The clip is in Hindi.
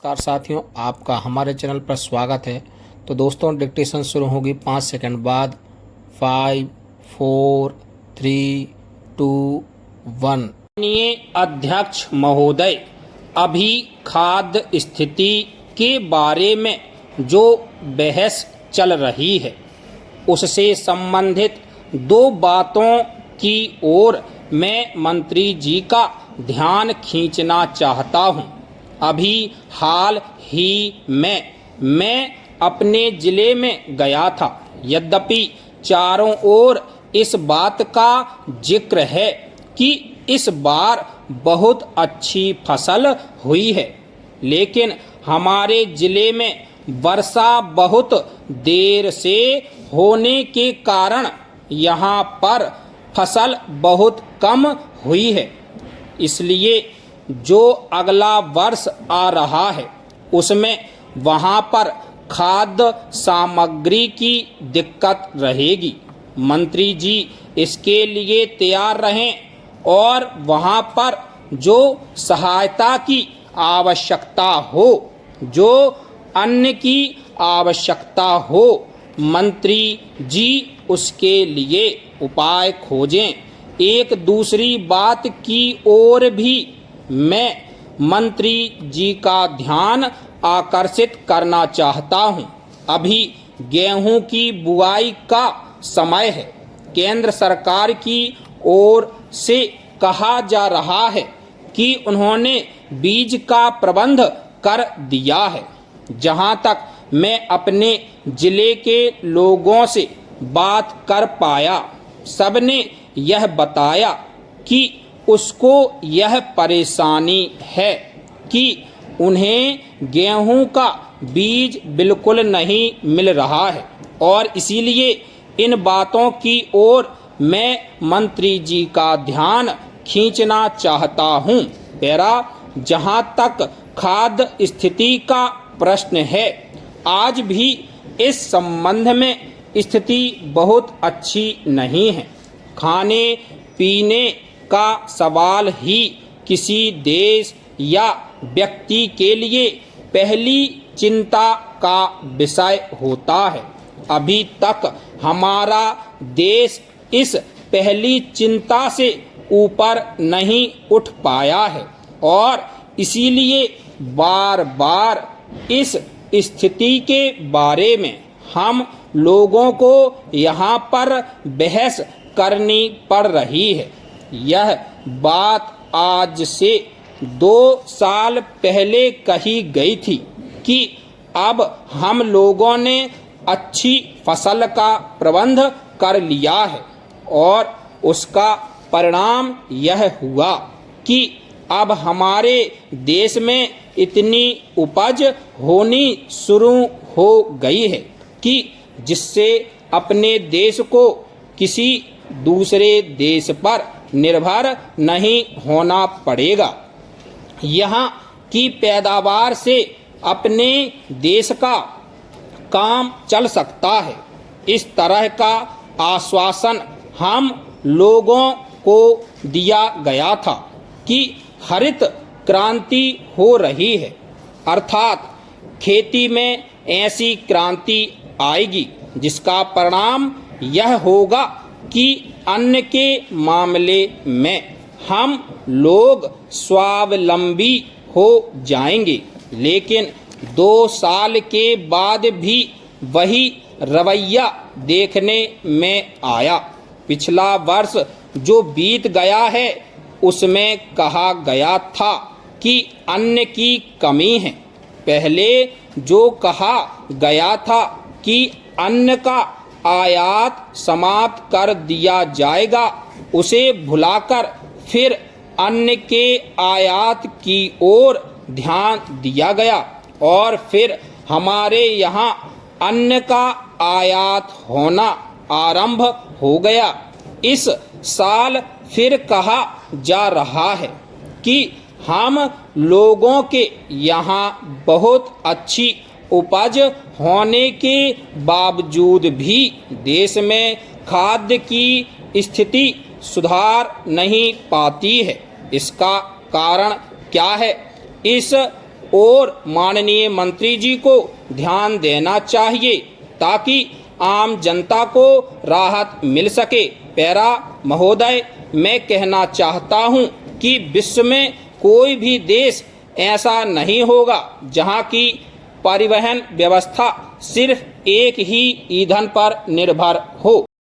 नमस्कार साथियों, आपका हमारे चैनल पर स्वागत है। तो दोस्तों, डिक्टेशन शुरू होगी 5 सेकंड बाद। 5, 4, 3, 2, 1। माननीय अध्यक्ष महोदय, अभी खाद्य स्थिति के बारे में जो बहस चल रही है उससे संबंधित दो बातों की ओर मैं मंत्री जी का ध्यान खींचना चाहता हूं। अभी हाल ही में मैं अपने जिले में गया था। यद्यपि चारों ओर इस बात का जिक्र है कि इस बार बहुत अच्छी फसल हुई है, लेकिन हमारे जिले में वर्षा बहुत देर से होने के कारण यहाँ पर फसल बहुत कम हुई है। इसलिए जो अगला वर्ष आ रहा है उसमें वहाँ पर खाद्य सामग्री की दिक्कत रहेगी। मंत्री जी इसके लिए तैयार रहें और वहाँ पर जो सहायता की आवश्यकता हो, जो अन्न की आवश्यकता हो, मंत्री जी उसके लिए उपाय खोजें। एक दूसरी बात की ओर भी मैं मंत्री जी का ध्यान आकर्षित करना चाहता हूं। अभी गेहूं की बुआई का समय है। केंद्र सरकार की ओर से कहा जा रहा है कि उन्होंने बीज का प्रबंध कर दिया है। जहां तक मैं अपने जिले के लोगों से बात कर पाया, सबने यह बताया कि उसको यह परेशानी है कि उन्हें गेहूं का बीज बिल्कुल नहीं मिल रहा है और इसीलिए इन बातों की ओर मैं मंत्री जी का ध्यान खींचना चाहता हूं। जहां तक खाद्य स्थिति का प्रश्न है, आज भी इस संबंध में स्थिति बहुत अच्छी नहीं है। खाने पीने का सवाल ही किसी देश या व्यक्ति के लिए पहली चिंता का विषय होता है। अभी तक हमारा देश इस पहली चिंता से ऊपर नहीं उठ पाया है और इसीलिए बार बार इस स्थिति के बारे में हम लोगों को यहाँ पर बहस करनी पड़ रही है। यह बात आज से 2 साल पहले कही गई थी कि अब हम लोगों ने अच्छी फसल का प्रबंध कर लिया है और उसका परिणाम यह हुआ कि अब हमारे देश में इतनी उपज होनी शुरू हो गई है कि जिससे अपने देश को किसी दूसरे देश पर निर्भर नहीं होना पड़ेगा। यहाँ की पैदावार से अपने देश का काम चल सकता है। इस तरह का आश्वासन हम लोगों को दिया गया था कि हरित क्रांति हो रही है, अर्थात खेती में ऐसी क्रांति आएगी जिसका परिणाम यह होगा कि अन्न के मामले में हम लोग स्वावलंबी हो जाएंगे। लेकिन 2 साल के बाद भी वही रवैया देखने में आया। पिछला वर्ष जो बीत गया है उसमें कहा गया था कि अन्न की कमी है। पहले जो कहा गया था कि अन्न का आयात समाप्त कर दिया जाएगा, उसे भुलाकर फिर अन्न के आयात की ओर ध्यान दिया गया और फिर हमारे यहाँ अन्न का आयात होना आरंभ हो गया। इस साल फिर कहा जा रहा है कि हम लोगों के यहाँ बहुत अच्छी उपज होने के बावजूद भी देश में खाद्य की स्थिति सुधार नहीं पाती है। इसका कारण क्या है? इस और माननीय मंत्री जी को ध्यान देना चाहिए ताकि आम जनता को राहत मिल सके। पैरा महोदय, मैं कहना चाहता हूं कि विश्व में कोई भी देश ऐसा नहीं होगा जहां की परिवहन व्यवस्था सिर्फ एक ही ईंधन पर निर्भर हो।